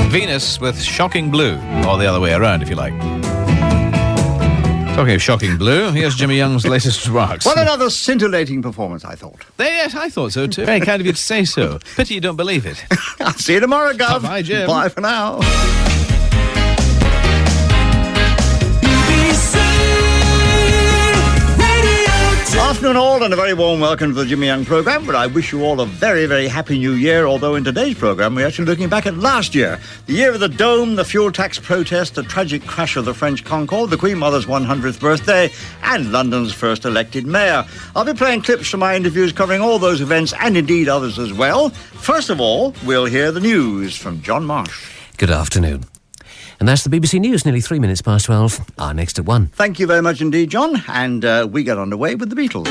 Venus with Shocking Blue, or the other way around, if you like. Talking of Shocking Blue, here's Jimmy Young's latest remarks. What another scintillating performance, I thought. Yes, I thought so too. Very kind of you to say so. Pity you don't believe it. I'll see you tomorrow, Gov. Bye, Jim. Bye for now. Afternoon all, and a very warm welcome to the Jimmy Young programme, where I wish you all a very, very happy new year, although in today's programme we're actually looking back at last year. The year of the Dome, the fuel tax protest, the tragic crash of the French Concorde, the Queen Mother's 100th birthday, and London's first elected mayor. I'll be playing clips from my interviews covering all those events, and indeed others as well. First of all, we'll hear the news from John Marsh. Good afternoon. And that's the BBC News, nearly 3 minutes past 12. Our next at 1. Thank you very much indeed, John. And we get underway with the Beatles.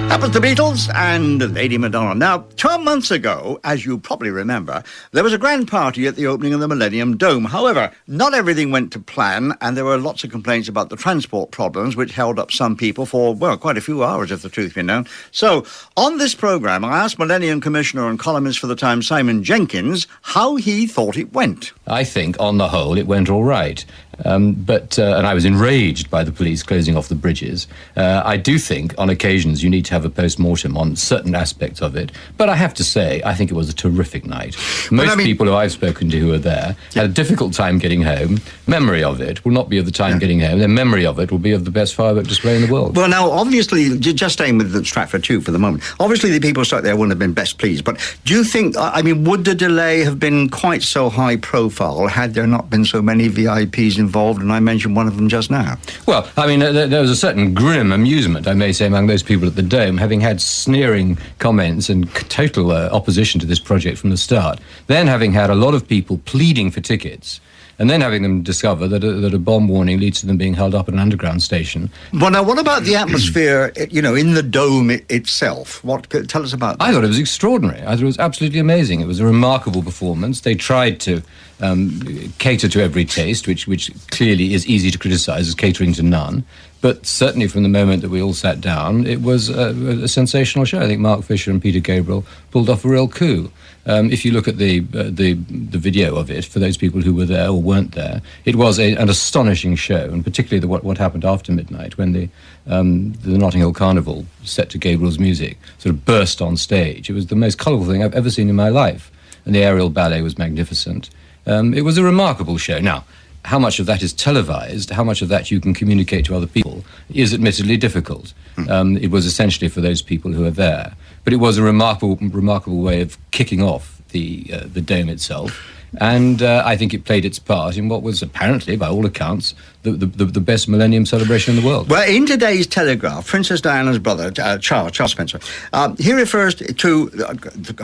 That was the Beatles and Lady Madonna. Now, 12 months ago, as you probably remember, there was a grand party at the opening of the Millennium Dome. However, not everything went to plan, and there were lots of complaints about the transport problems, which held up some people for, well, quite a few hours, if the truth be known. So, on this programme, I asked Millennium Commissioner and columnist for the Times, Simon Jenkins, how he thought it went. I think, on the whole, it went all right. But I was enraged by the police closing off the bridges. I do think, on occasions, you need to have a post-mortem on certain aspects of it. But I have to say, I think it was a terrific night. Most people who I've spoken to who were there had a difficult time getting home. Memory of it will not be of the time getting home. Their memory of it will be of the best firework display in the world. Well, now, obviously, just staying with the Stratford Tube for the moment, obviously the people stuck there wouldn't have been best pleased. But do you think, would the delay have been quite so high profile had there not been so many VIPs involved, and I mentioned one of them just now? Well, there was a certain grim amusement, I may say, among those people at the Dome, having had sneering comments and total opposition to this project from the start, then having had a lot of people pleading for tickets, and then having them discover that a bomb warning leads to them being held up at an underground station. Well, now, what about the atmosphere, in the Dome itself? Tell us about that. I thought it was extraordinary. I thought it was absolutely amazing. It was a remarkable performance. They tried to cater to every taste, which clearly is easy to criticise as catering to none. But certainly from the moment that we all sat down, it was a sensational show. I think Mark Fisher and Peter Gabriel pulled off a real coup. If you look at the video of it, for those people who were there or weren't there, it was an astonishing show, and particularly what happened after midnight when the Notting Hill Carnival, set to Gabriel's music, sort of burst on stage. It was the most colourful thing I've ever seen in my life, and the aerial ballet was magnificent. It was a remarkable show. Now, how much of that is televised, how much of that you can communicate to other people, is admittedly difficult. It was essentially for those people who are there. But it was a remarkable way of kicking off the Dome itself. And I think it played its part in what was apparently, by all accounts, the best Millennium celebration in the world. Well, in today's Telegraph, Princess Diana's brother, Charles Spencer, he refers to,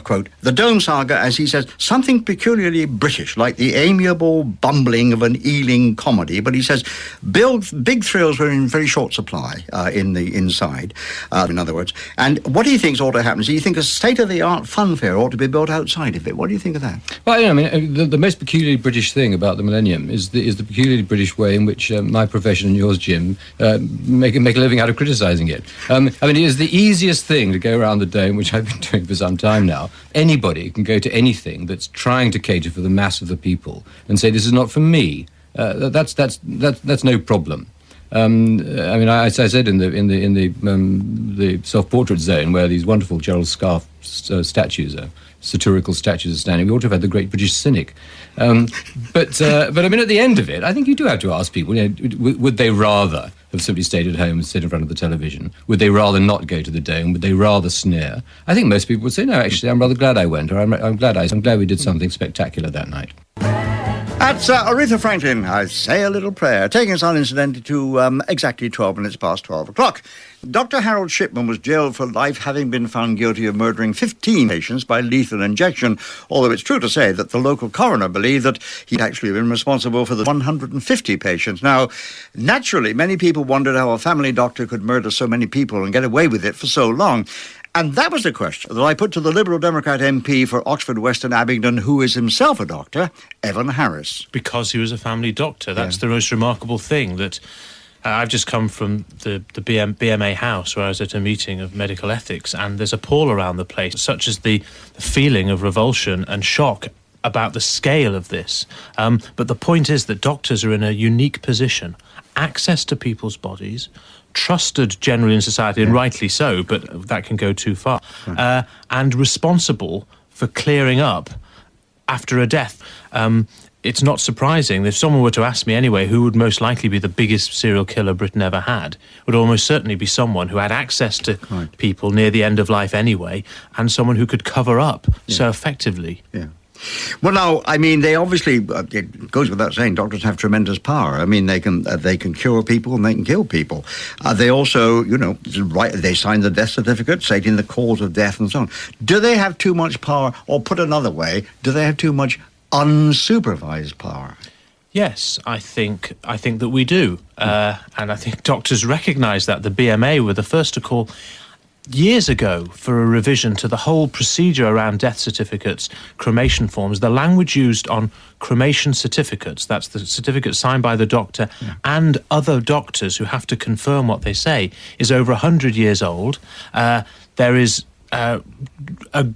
quote, the Dome saga, as he says, something peculiarly British, like the amiable bumbling of an Ealing comedy. But he says, big thrills were in very short supply in the inside, in other words. And what he thinks ought to happen is, he thinks a state-of-the-art fun fair ought to be built outside of it. What do you think of that? Well, the most peculiarly British thing about the Millennium is the peculiarly British way in which my profession and yours, Jim, make a living out of criticising it. It is the easiest thing to go around the Dome, which I've been doing for some time now. Anybody can go to anything that's trying to cater for the mass of the people and say, this is not for me. That's no problem. I said in the self-portrait zone, where these wonderful Gerald Scarfe statues are, satirical statues are standing, we ought to have had the great British cynic. But at the end of it, I think you do have to ask people, would they rather have simply stayed at home and sit in front of the television? Would they rather not go to the Dome? Would they rather sneer? I think most people would say, no, actually, I'm rather glad I went, or I'm glad we did something spectacular that night. That's Aretha Franklin, I Say a Little Prayer, taking us on, incidentally, to exactly 12 minutes past 12 o'clock. Dr. Harold Shipman was jailed for life, having been found guilty of murdering 15 patients by lethal injection, although it's true to say that the local coroner believed that he'd actually been responsible for the 150 patients. Now, naturally, many people wondered how a family doctor could murder so many people and get away with it for so long. And that was the question that I put to the Liberal Democrat MP for Oxford Western Abingdon, who is himself a doctor, Evan Harris. Because he was a family doctor. That's the most remarkable thing. That I've just come from the BMA house, where I was at a meeting of medical ethics, and there's a pall around the place, such as the feeling of revulsion and shock about the scale of this. But the point is that doctors are in a unique position. Access to people's bodies, trusted generally in society, and rightly so, but that can go too far, and responsible for clearing up after a death. It's not surprising. If someone were to ask me anyway, who would most likely be the biggest serial killer Britain ever had, it would almost certainly be someone who had access to people near the end of life anyway, and someone who could cover up so effectively. Yeah. Well, now, I mean, they obviously, it goes without saying, doctors have tremendous power. I mean, they can cure people and they can kill people. They also, they sign the death certificate stating the cause of death and so on. Do they have too much power, or put another way, do they have too much unsupervised power? Yes, I think that we do. And I think doctors recognise that. The BMA were the first to call years ago for a revision to the whole procedure around death certificates, cremation forms. The language used on cremation certificates, that's the certificate signed by the doctor and other doctors who have to confirm what they say, is over 100 years old. There is a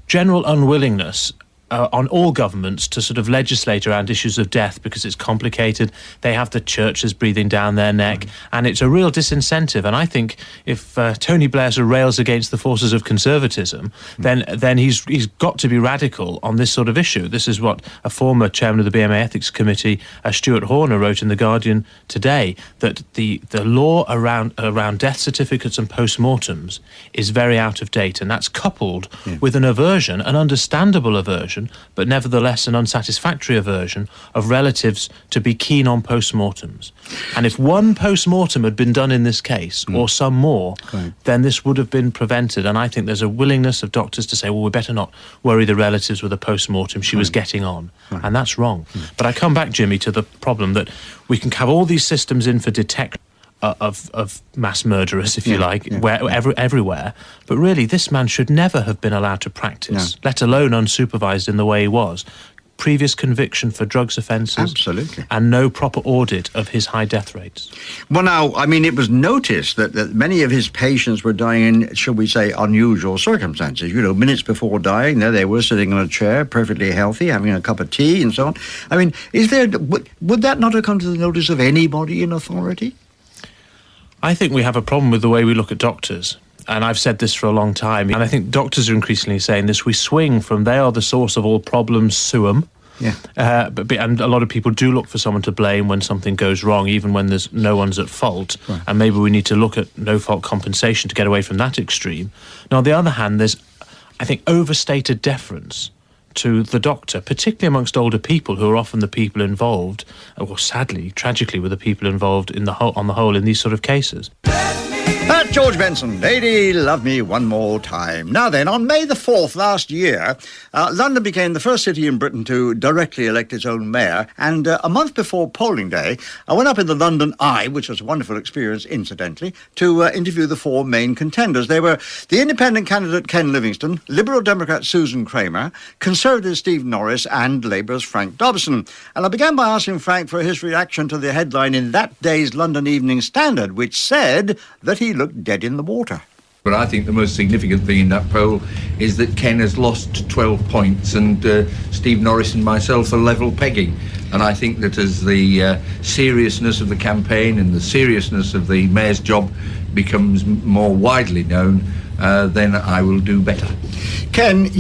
general unwillingness on all governments to sort of legislate around issues of death because it's complicated. They have the churches breathing down their neck, and it's a real disincentive. And I think if Tony Blair sort of rails against the forces of conservatism, then he's got to be radical on this sort of issue. This is what a former chairman of the BMA Ethics Committee, Stuart Horner, wrote in The Guardian today, that the law around death certificates and post-mortems is very out of date, and that's coupled with an aversion, an understandable aversion, but nevertheless an unsatisfactory aversion of relatives to be keen on post-mortems. And if one post-mortem had been done in this case, or some more, then this would have been prevented. And I think there's a willingness of doctors to say, well, we better not worry the relatives with a post-mortem. She was getting on. And that's wrong. But I come back, Jimmy, to the problem that we can have all these systems in for detection of mass murderers, if you like, everywhere. But really, this man should never have been allowed to practice, let alone unsupervised in the way he was. Previous conviction for drugs offences. Absolutely. And no proper audit of his high death rates. Well, now, I mean, it was noticed that many of his patients were dying in, shall we say, unusual circumstances. Minutes before dying, there they were sitting on a chair, perfectly healthy, having a cup of tea and so on. I mean, would that not have come to the notice of anybody in authority? I think we have a problem with the way we look at doctors. And I've said this for a long time. And I think doctors are increasingly saying this. We swing from they are the source of all problems, sue them. Yeah. And a lot of people do look for someone to blame when something goes wrong, even when there's no one's at fault. Right. And maybe we need to look at no-fault compensation to get away from that extreme. Now, on the other hand, there's, I think, overstated deference to the doctor, particularly amongst older people who are often the people involved, or sadly, tragically, were the people involved on the whole in these sort of cases. George Benson, Lady Love Me One More Time. Now then, on May the 4th last year, London became the first city in Britain to directly elect its own mayor, and a month before polling day, I went up in the London Eye, which was a wonderful experience, incidentally, to interview the four main contenders. They were the independent candidate Ken Livingstone, Liberal Democrat Susan Kramer, Conservative Steve Norris, and Labour's Frank Dobson. And I began by asking Frank for his reaction to the headline in that day's London Evening Standard, which said that he looked dead in the water. But I think the most significant thing in that poll is that Ken has lost 12 points and Steve Norris and myself are level pegging. And I think that as the seriousness of the campaign and the seriousness of the mayor's job becomes more widely known, then I will do better. Ken,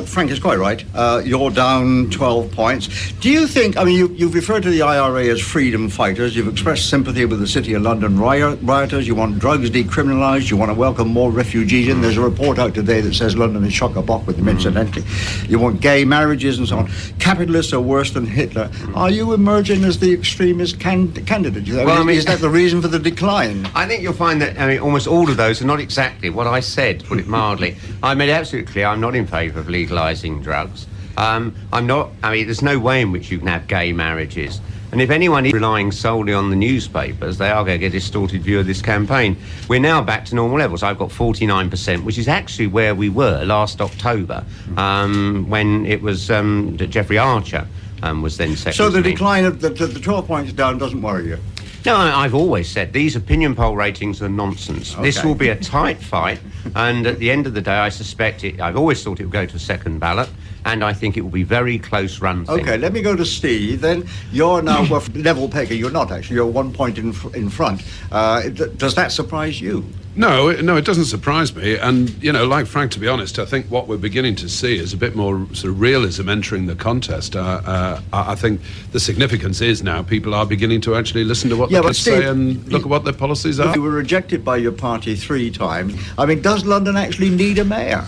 Frank is quite right. You're down 12 points. Do you think, I mean, you've referred to the IRA as freedom fighters. You've expressed sympathy with the City of London rioters. You want drugs decriminalised. You want to welcome more refugees in. There's a report out today that says London is chock-a-block with them, incidentally. You want gay marriages and so on. Capitalists are worse than Hitler. Are you emerging as the extremist candidate? Is that the reason for the decline? I think you'll find that almost all of those are not exactly what I said, to put it mildly. I made it absolutely clear I'm not in favour of legalising drugs. There's no way in which you can have gay marriages. And if anyone is relying solely on the newspapers, they are going to get a distorted view of this campaign. We're now back to normal levels. I've got 49%, which is actually where we were last October, when it was Jeffrey Archer was then second. So the decline of the 12 points down doesn't worry you? No, I've always said these opinion poll ratings are nonsense. Okay. This will be a tight fight, and at the end of the day, I suspect I've always thought it would go to a second ballot, and I think it will be very close run thing. Okay, let me go to Steve. Then you're now level pegger. You're not actually. You're 1 point in front. Does that surprise you? No, it doesn't surprise me. And, like Frank, to be honest, I think what we're beginning to see is a bit more sort of realism entering the contest. I think the significance is now people are beginning to actually listen to what the kids say and look at what their policies are. You were rejected by your party 3 times. I mean, does London actually need a mayor?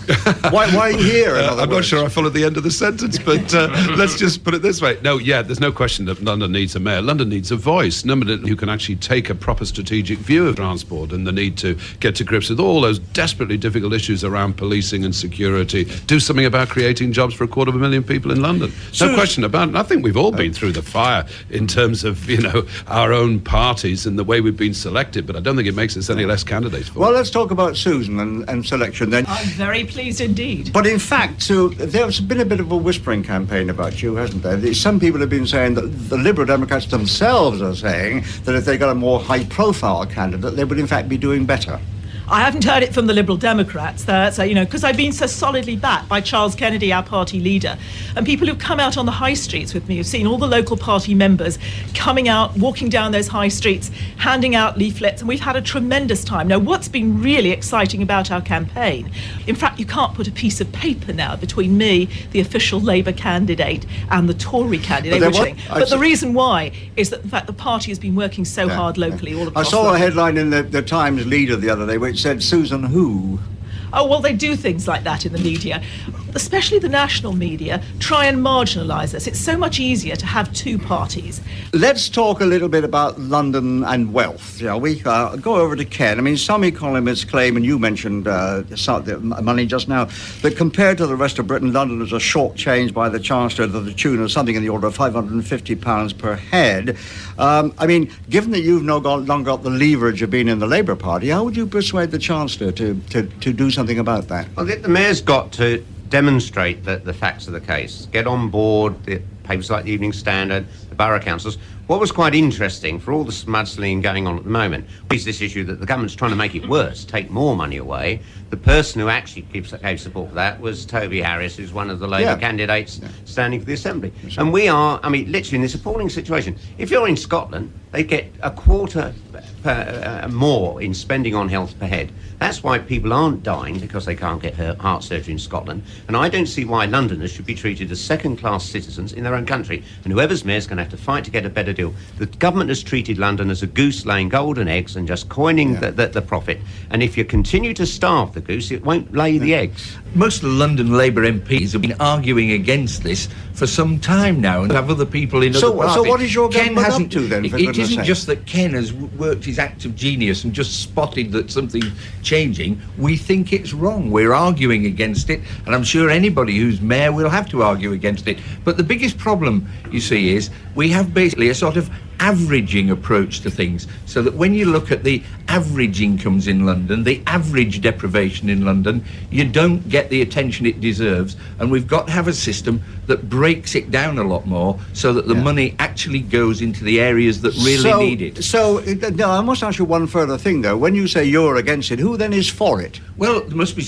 Why are you here, in other I'm words? not sure I followed the end of the sentence, but let's just put it this way. No, there's no question that London needs a mayor. London needs a voice, somebody who can actually take a proper strategic view of transport and the need to get to grips with all those desperately difficult issues around policing and security, do something about creating jobs for 250,000 people in London. No question about it. I think we've all been through the fire in terms of, our own parties and the way we've been selected, but I don't think it makes us any less candidates for it. Well, let's talk about Susan and selection then. I'm very pleased indeed. But in fact, Sue, there's been a bit of a whispering campaign about you, hasn't there? Some people have been saying that the Liberal Democrats themselves are saying that if they got a more high-profile candidate, they would in fact be doing better. I haven't heard it from the Liberal Democrats, because I've been so solidly backed by Charles Kennedy, our party leader, and people who've come out on the high streets with me, who've seen all the local party members coming out, walking down those high streets, handing out leaflets, and we've had a tremendous time. Now, what's been really exciting about our campaign, in fact, you can't put a piece of paper now between me, the official Labour candidate, and the Tory candidate. But the reason why is that, in fact, the party has been working so hard locally all across I saw a headline in the Times Leader the other day which said Susan who? Oh, well, they do things like that in the media, especially the national media, try and marginalise us. It's so much easier to have 2 parties. Let's talk a little bit about London and wealth, shall we? Go over to Ken. I mean, some economists claim, and you mentioned the money just now, that compared to the rest of Britain, London is a short change by the Chancellor to the tune of something in the order of £550 per head. I mean, given that you've no longer got the leverage of being in the Labour Party, how would you persuade the Chancellor to do something about that? Well, the Mayor's got to demonstrate the facts of the case, get on board the papers like the Evening Standard, the borough councils. What was quite interesting for all the mudslinging going on at the moment is this issue that the government's trying to make it worse, take more money away. The person who actually gave support for that was Toby Harris, who's one of the Labour candidates standing for the Assembly. Sure. And we are, literally in this appalling situation. If you're in Scotland, they get a quarter more in spending on health per head. That's why people aren't dying, because they can't get heart surgery in Scotland. And I don't see why Londoners should be treated as second-class citizens in their own country. And whoever's mayor is going to have to fight to get a better deal. The government has treated London as a goose laying golden eggs and just coining the profit. And if you continue to starve the goose, it won't lay the eggs. Most of the London Labour MPs have been arguing against this for some time now and have other people in other parties. So what is your government up to then? It isn't just that Ken has worked his act of genius and just spotted that something's changing. We think it's wrong. We're arguing against it, and I'm sure anybody who's mayor will have to argue against it. But the biggest problem, you see, is we have basically a sort of averaging approach to things, so that when you look at the average incomes in London, the average deprivation in London, you don't get the attention it deserves, and we've got to have a system that breaks it down a lot more so that the money actually goes into the areas that really need it. So, now, I must ask you one further thing, though. When you say you're against it, who then is for it? Well, there must be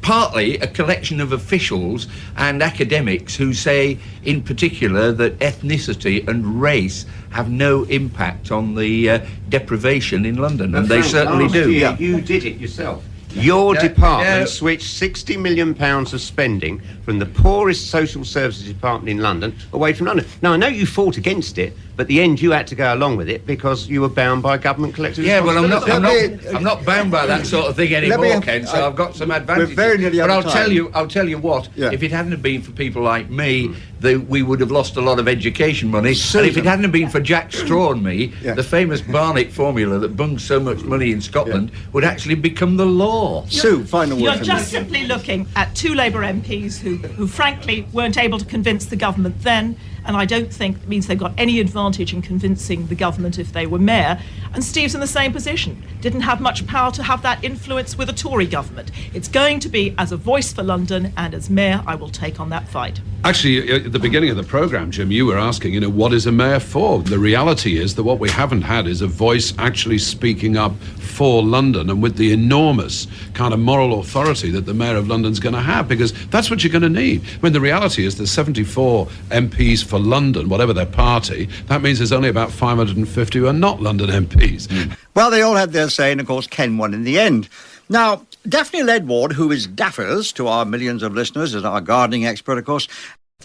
partly a collection of officials and academics who say, in particular, that ethnicity and race have no impact on the deprivation in London, and they certainly do. You did it yourself. Your department switched £60 million of spending from the poorest social services department in London away from London. Now, I know you fought against it, but at the end you had to go along with it because you were bound by government collective responsibility. I'm not bound by that sort of thing anymore, Ken, so I've got some advantages. But I'll tell you what, if it hadn't been for people like me, we would have lost a lot of education money. And if it hadn't been for Jack Straw and me, the famous Barnett formula that bunged so much money in Scotland would actually become the law. Sue, final word. You're just simply looking at 2 Labour MPs who frankly weren't able to convince the government then, and I don't think it means they've got any advantage in convincing the government if they were mayor. And Steve's in the same position. Didn't have much power to have that influence with a Tory government. It's going to be as a voice for London, and as mayor, I will take on that fight. Actually, at the beginning of the programme, Jim, you were asking, what is a mayor for? The reality is that what we haven't had is a voice actually speaking up for London, and with the enormous kind of moral authority that the Mayor of London's going to have, because that's what you're going to need. When the reality is there's 74 MPs for London, whatever their party, that means there's only about 550 who are not London MPs. Well, they all had their say, and of course Ken won in the end. Now, Daphne Ledward, who is Daffers to our millions of listeners, is our gardening expert, of course.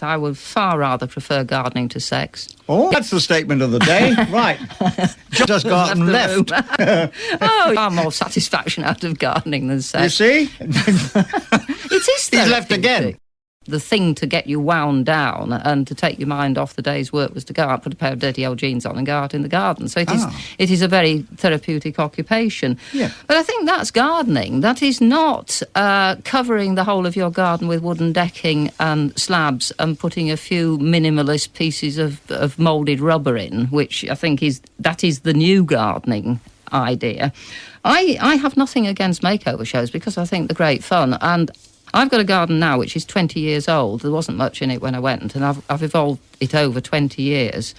I would far rather prefer gardening to sex. Oh, that's the statement of the day. Right. Just garden left. Oh, far more satisfaction out of gardening than sex. You see? It is He's left again. The thing to get you wound down and to take your mind off the day's work was to go out, put a pair of dirty old jeans on and go out in the garden. So it is a very therapeutic occupation. Yeah. But I think that's gardening. That is not covering the whole of your garden with wooden decking and slabs and putting a few minimalist pieces of moulded rubber in, which I think is the new gardening idea. I have nothing against makeover shows because I think they're great fun, and I've got a garden now which is 20 years old. There wasn't much in it when I went, and I've evolved it over 20 years.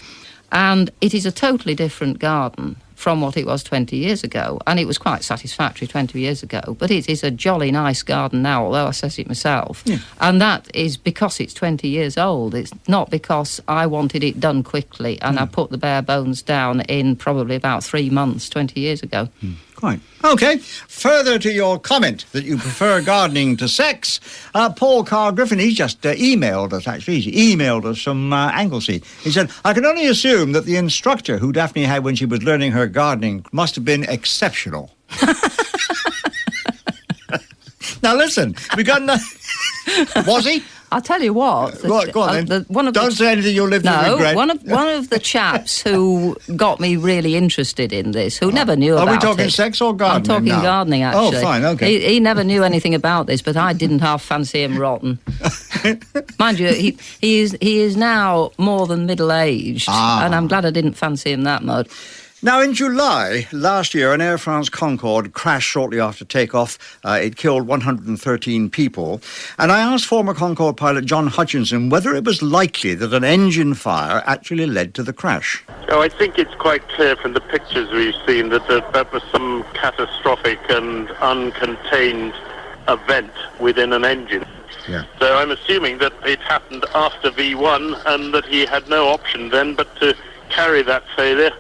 And it is a totally different garden from what it was 20 years ago. And it was quite satisfactory 20 years ago. But it is a jolly nice garden now, although I says it myself. Yeah. And that is because it's 20 years old. It's not because I wanted it done quickly and I put the bare bones down in probably about 3 months 20 years ago. Quite. OK, further to your comment that you prefer gardening to sex, Paul Carr-Griffin, he just emailed us, actually. He emailed us from Anglesey. He said, I can only assume that the instructor who Daphne had when she was learning her gardening must have been exceptional. Now, listen, we got Was he? I'll tell you what. Go on then. Don't say anything you'll live to regret. One of the chaps who got me really interested in this, who never knew about it. Are we talking sex or gardening? I'm talking now? Gardening, actually. Oh, fine, OK. He never knew anything about this, but I didn't half fancy him rotten. Mind you, he is now more than middle-aged, and I'm glad I didn't fancy him that much. Now, in July last year, an Air France Concorde crashed shortly after takeoff. It killed 113 people. And I asked former Concorde pilot John Hutchinson whether it was likely that an engine fire actually led to the crash. Oh, I think it's quite clear from the pictures we've seen that that was some catastrophic and uncontained event within an engine. Yeah. So I'm assuming that it happened after V1 and that he had no option then but to carry that failure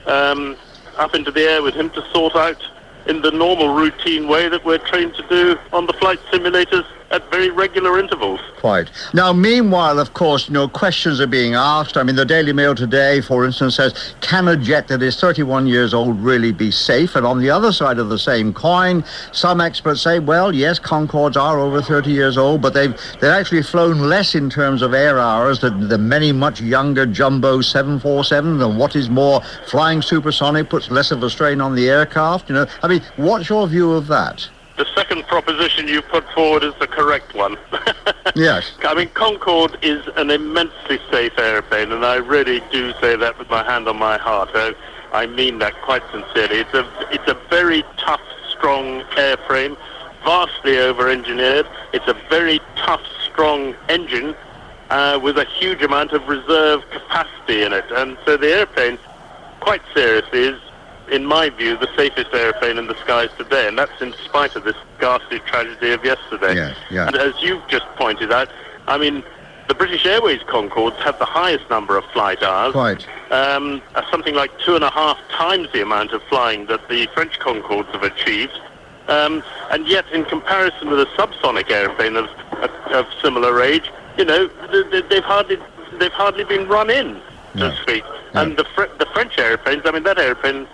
up into the air with him to sort out in the normal routine way that we're trained to do on the flight simulators at very regular intervals. Quite. Now, meanwhile, of course, questions are being asked. I mean, the Daily Mail today, for instance, says, can a jet that is 31 years old really be safe? And on the other side of the same coin, some experts say, well, yes, Concordes are over 30 years old, but they've actually flown less in terms of air hours than the many much younger jumbo 747s. And what is more, flying supersonic puts less of a strain on the aircraft. I mean, what's your view of that? The second proposition you put forward is the correct one. Yes. I mean, Concorde is an immensely safe airplane, and I really do say that with my hand on my heart. I mean that quite sincerely. It's a very tough, strong airframe, vastly over-engineered. It's a very tough, strong engine with a huge amount of reserve capacity in it. And so the airplane, quite seriously, is, in my view, the safest airplane in the skies today, and that's in spite of this ghastly tragedy of yesterday. Yeah. And as you've just pointed out, I mean, the British Airways Concordes have the highest number of flight hours. Quite. Something like 2.5 times the amount of flying that the French Concordes have achieved. And yet, in comparison with a subsonic airplane of similar age, they've hardly been run in, so to speak. Yeah. And the French airplanes, I mean, that airplane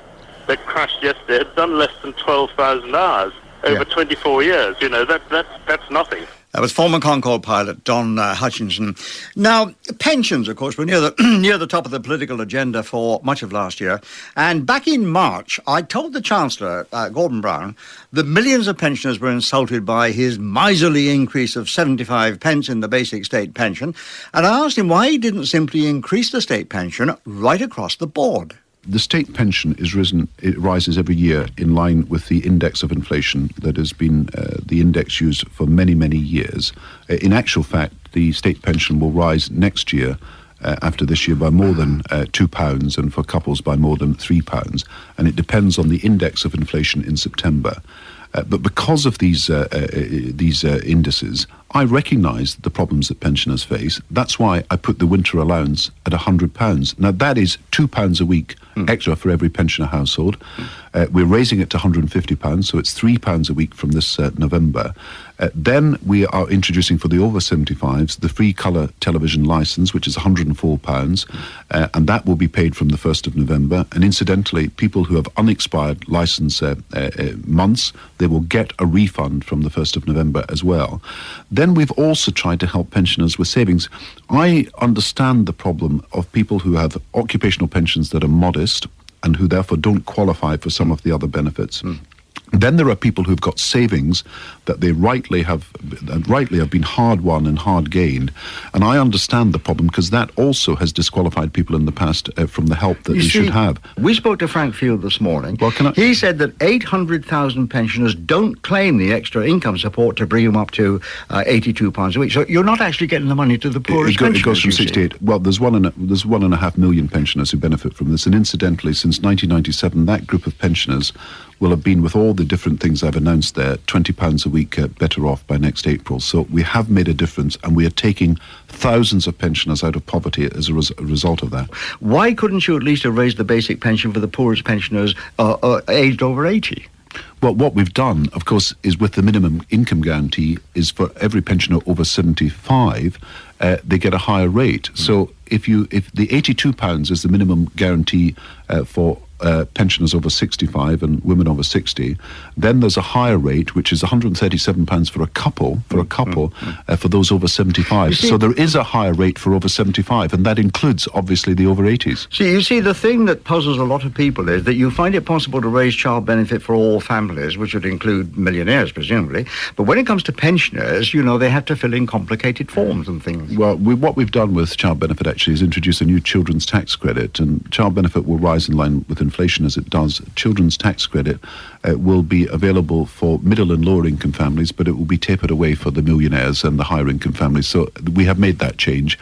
that crashed yesterday had done less than 12,000 hours over 24 years. That's nothing. That was former Concorde pilot Don Hutchinson. Now, pensions, of course, were near the top of the political agenda for much of last year. And back in March, I told the Chancellor, Gordon Brown, that millions of pensioners were insulted by his miserly increase of 75 pence in the basic state pension. And I asked him why he didn't simply increase the state pension right across the board. The state pension it rises every year in line with the index of inflation that has been the index used for many, many years. In actual fact, the state pension will rise next year, after this year, by more than £2, and for couples by more than £3. And it depends on the index of inflation in September. But because of these indices, I recognise the problems that pensioners face. That's why I put the winter allowance at £100. Now, that is £2 a week extra for every pensioner household. We're raising it to £150, so it's £3 a week from this November. Then we are introducing for the over 75s the free colour television licence, which is £104, and that will be paid from the 1st of November. And incidentally, people who have unexpired licence months, they will get a refund from the 1st of November as well. Then we've also tried to help pensioners with savings. I understand the problem of people who have occupational pensions that are modest and who therefore don't qualify for some of the other benefits. Then there are people who've got savings that they rightly have been hard won and hard gained, and I understand the problem because that also has disqualified people in the past from the help that they should have. We spoke to Frank Field this morning. Well, he said that 800,000 pensioners don't claim the extra income support to bring them up to £82 a week. So you're not actually getting the money to the poorest pensioners. It goes from 68. Well, there's 1.5 million pensioners who benefit from this, and incidentally, since 1997, that group of pensioners will have been, with all the different things I've announced there, £20 a week better off by next April. So we have made a difference, and we are taking thousands of pensioners out of poverty as a result of that. Why couldn't you at least have raised the basic pension for the poorest pensioners aged over 80? Well, what we've done, of course, is with the minimum income guarantee, is for every pensioner over 75, they get a higher rate. So if the £82 is the minimum guarantee for pensioners over 65 and women over 60, then there's a higher rate, which is £137 for a couple, for those over 75. So there is a higher rate for over 75, and that includes, obviously, the over 80s. You see, the thing that puzzles a lot of people is that you find it possible to raise child benefit for all families, which would include millionaires, presumably. But when it comes to pensioners, they have to fill in complicated forms and things. Well, what we've done with child benefit, actually, is introduce a new children's tax credit, and child benefit will rise in line with inflation as it does. Children's tax credit will be available for middle and lower income families, but it will be tapered away for the millionaires and the higher income families. So we have made that change.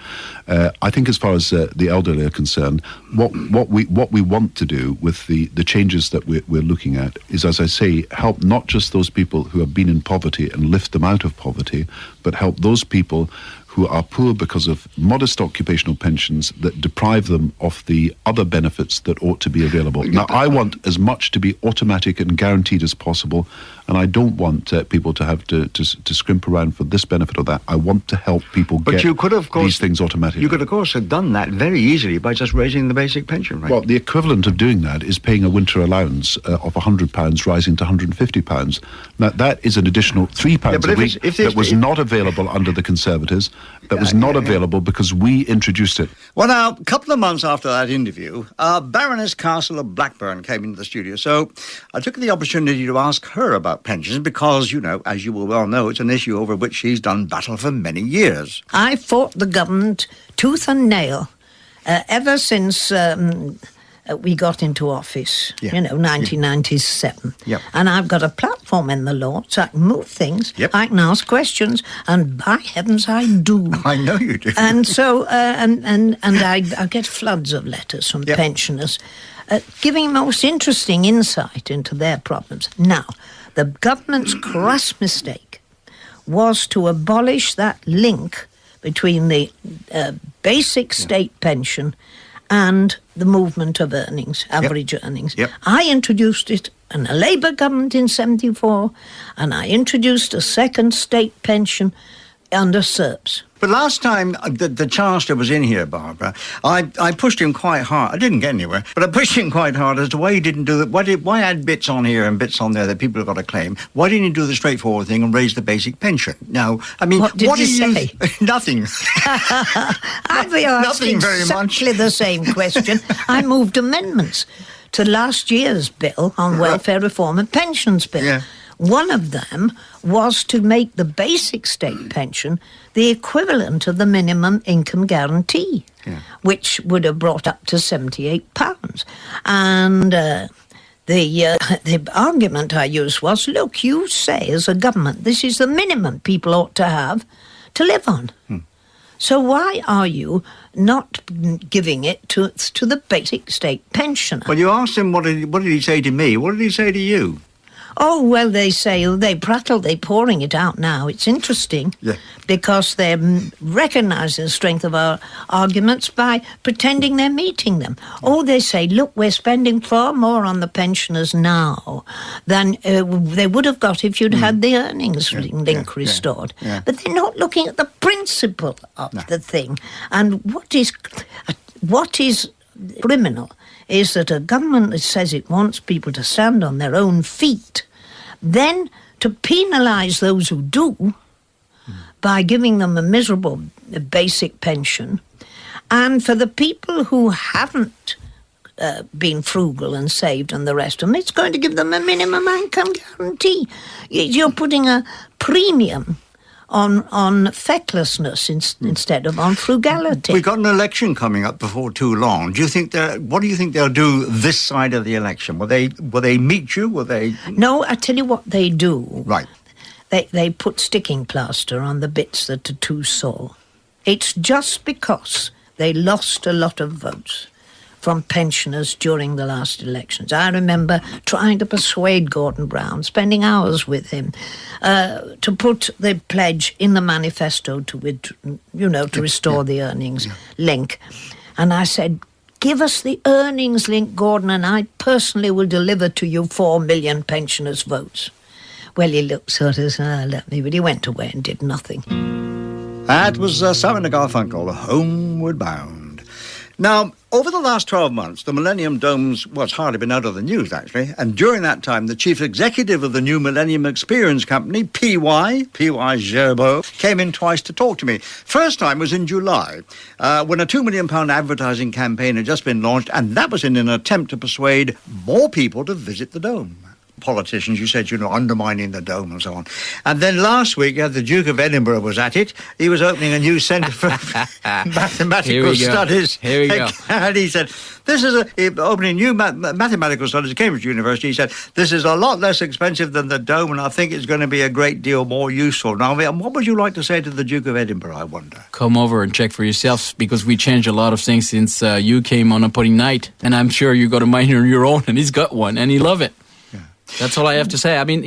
I think as far as the elderly are concerned, what we want to do with the changes that we're looking at is, as I say, help not just those people who have been in poverty and lift them out of poverty, but help those people who are poor because of modest occupational pensions that deprive them of the other benefits that ought to be available. Now, I want as much to be automatic and guaranteed as possible, and I don't want people to have to scrimp around for this benefit or that. I want to help people get these things automatically. You could, of course, have done that very easily by just raising the basic pension rate. Well, the equivalent of doing that is paying a winter allowance of £100 rising to £150. Now, that is an additional £3 a week that was not available under the Conservatives. That was not available because we introduced it. Well, now, a couple of months after that interview, Baroness Chancellor Blackburn came into the studio. So I took the opportunity to ask her about pensions because, as you will well know, it's an issue over which she's done battle for many years. I fought the government tooth and nail ever since we got into office, 1997. Yep. And I've got a platform in the law, so I can move things, I can ask questions, and by heavens, I do. I know you do. And so, and I get floods of letters from pensioners giving most interesting insight into their problems. Now, the government's crass mistake was to abolish that link between the basic state pension and the movement of earnings, average earnings. I introduced it in a Labour government in 74, and I introduced a second state pension under SERPs. But last time the Chancellor was in here, Barbara, I pushed him quite hard. I didn't get anywhere, but I pushed him quite hard as to why he didn't do that. Why add bits on here and bits on there that people have got to claim? Why didn't he do the straightforward thing and raise the basic pension? Now, I mean, what did you say? Nothing. I've been asking exactly the same question. I moved amendments to last year's bill on welfare reform and pensions bill. Yeah. One of them was to make the basic state pension the equivalent of the minimum income guarantee, which would have brought up to £78. And the argument I used was, look, you say as a government, this is the minimum people ought to have to live on. So why are you not giving it to the basic state pensioner? Well, you asked him what did he say to me. What did he say to you? Oh, well, they say, they prattle, they're pouring it out now. It's interesting because they're recognising the strength of our arguments by pretending they're meeting them. Oh, they say, look, we're spending far more on the pensioners now than they would have got if you'd had the earnings link restored. But they're not looking at the principle of the thing. And what is criminal is that a government that says it wants people to stand on their own feet, then to penalise those who do by giving them a miserable basic pension, and for the people who haven't been frugal and saved and the rest of them, it's going to give them a minimum income guarantee. You're putting a premium on fecklessness instead of on frugality. We've got an election coming up before too long. What do you think they'll do this side of the election? Will they meet you? Will they? No, I tell you what they do. Right. They put sticking plaster on the bits that are too sore. It's just because they lost a lot of votes from pensioners during the last elections. I remember trying to persuade Gordon Brown, spending hours with him, to put the pledge in the manifesto to restore the earnings link. And I said, give us the earnings link, Gordon, and I personally will deliver to you 4 million pensioners' votes. Well, he looked sort of, let me, but he went away and did nothing. That was Simon and Garfunkel, Homeward Bound. Now, over the last 12 months, the Millennium Dome's, it's hardly been out of the news, actually. And during that time, the chief executive of the new Millennium Experience Company, PY Gerbeau, came in twice to talk to me. First time was in July, when a £2 million advertising campaign had just been launched, and that was in an attempt to persuade more people to visit the Dome. Politicians, you said, undermining the Dome and so on. And then last week, the Duke of Edinburgh was at it. He was opening a new centre for mathematical studies. Here we go. And he said, opening new mathematical studies at Cambridge University. He said, this is a lot less expensive than the Dome, and I think it's going to be a great deal more useful. Now, what would you like to say to the Duke of Edinburgh, I wonder? Come over and check for yourselves, because we changed a lot of things since you came on opening night, and I'm sure you got a mind on your own, and he's got one, and he love it. That's all I have to say. I mean,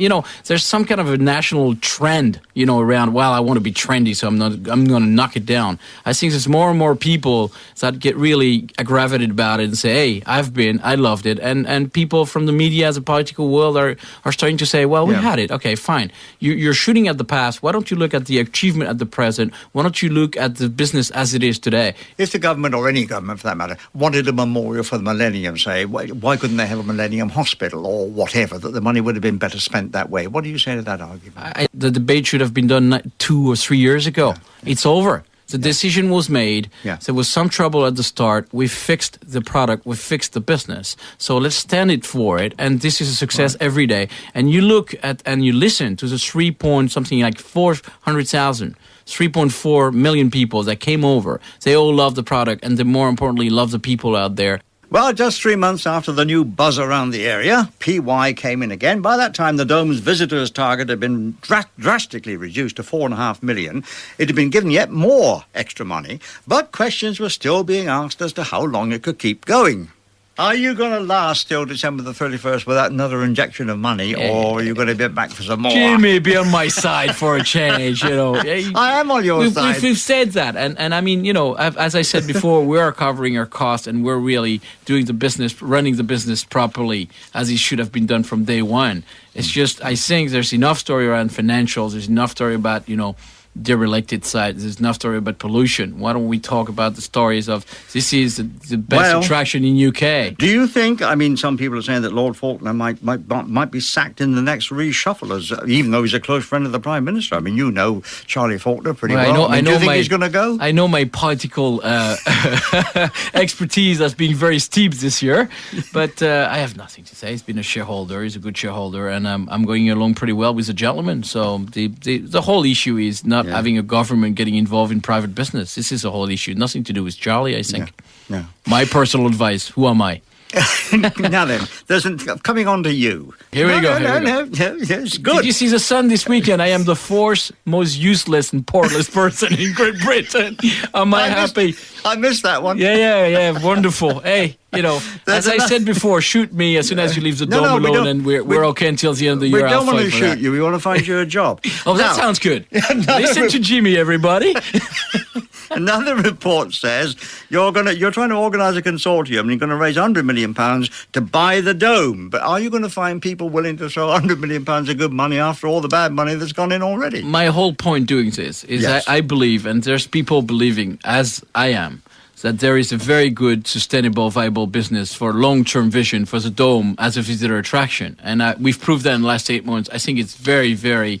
there's some kind of a national trend, around, I want to be trendy, so I'm going to knock it down. I think there's more and more people that get really aggravated about it and say, hey, I loved it. And people from the media, as a political world, are starting to say, we had it. Okay, fine. You're shooting at the past. Why don't you look at the achievement at the present? Why don't you look at the business as it is today? If the government, or any government for that matter, wanted a memorial for the Millennium, say, why couldn't they have a Millennium Hospital or whatever, that the money would have been better spent that way? What do you say to that argument? The debate should have been done 2 or 3 years ago. It's over. The decision was made. There was some trouble at the start. We fixed the product. We fixed the business. So let's stand it for it. And this is a success every day. And you look at and you listen to the 3.4 million people that came over. They all love the product, and they more importantly love the people out there. Well, just 3 months after the new buzz around the area, PY came in again. By that time, the Dome's visitors' target had been drastically reduced to 4.5 million. It had been given yet more extra money, but questions were still being asked as to how long it could keep going. Are you going to last till December the 31st without another injection of money, or are you going to be back for some more? Jimmy, be on my side for a change, I am on your side. We've said that. And I mean, as I said before, we are covering our costs, and we're really doing the business, running the business properly, as it should have been done from day one. It's just, I think there's enough story around financials. There's enough story about, derelict side. There's enough story about pollution. Why don't we talk about the stories of this is the best attraction in UK? Do you think? I mean, some people are saying that Lord Faulkner might be sacked in the next reshuffle, even though he's a close friend of the Prime Minister. I mean, Charlie Faulkner pretty well. Do you think he's going to go? I know my political expertise has been very steep this year, but I have nothing to say. He's been a shareholder. He's a good shareholder, and I'm going along pretty well with the gentleman. So the whole issue is not having a government getting involved in private business. This is a whole issue. Nothing to do with Charlie, I think. Yeah. My personal advice, who am I? Now then, coming on to you. Here we go. No, it's good. Did you see the sun this weekend? I am the fourth most useless and portless person in Great Britain. Am I happy? I missed that one. Yeah. Wonderful. Hey, as I said before, shoot me as soon as you leave the dome alone, and we're okay until the end of the year. We don't want to shoot you. We want to find you a job. Oh, that sounds good. Listen to Jimmy, everybody. Another report says you're trying to organise a consortium and you're going to raise £100 million to buy the dome. But are you going to find people willing to throw £100 million of good money after all the bad money that's gone in already? My whole point doing this is I believe, and there's people believing, as I am, that there is a very good, sustainable, viable business for long-term vision for the dome as a visitor attraction. And we've proved that in the last 8 months. I think it's very, very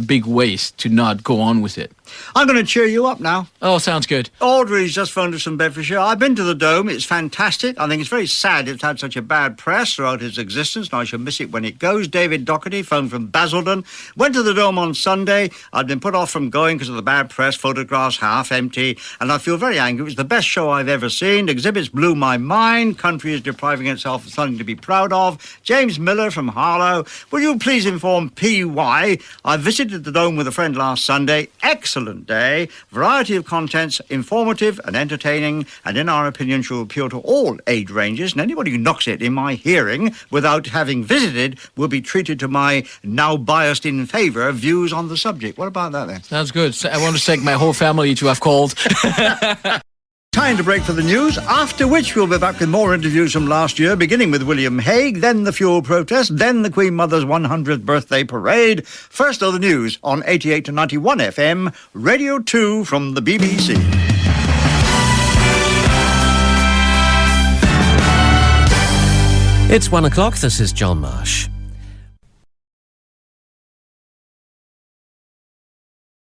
big waste to not go on with it. I'm going to cheer you up now. Oh, sounds good. Audrey's just phoned us from Bedfordshire. I've been to the Dome. It's fantastic. I think it's very sad it's had such a bad press throughout its existence, and I shall miss it when it goes. David Doherty phoned from Basildon. Went to the Dome on Sunday. I'd been put off from going because of the bad press, photographs half empty, and I feel very angry. It was the best show I've ever seen. Exhibits blew my mind. Country is depriving itself of something to be proud of. James Miller from Harlow. Will you please inform PY? I visited the Dome with a friend last Sunday. Excellent day. Variety of contents, informative and entertaining, and in our opinion should appeal to all age ranges, and anybody who knocks it in my hearing without having visited will be treated to my now biased in favour views on the subject. What about that then? Sounds good. I want to thank my whole family to have called. Time to break for the news, after which we'll be back with more interviews from last year, beginning with William Hague, then the fuel protest, then the Queen Mother's 100th birthday parade. First are the news on 88 to 91 FM, Radio 2 from the BBC. It's 1 o'clock. This is John Marsh.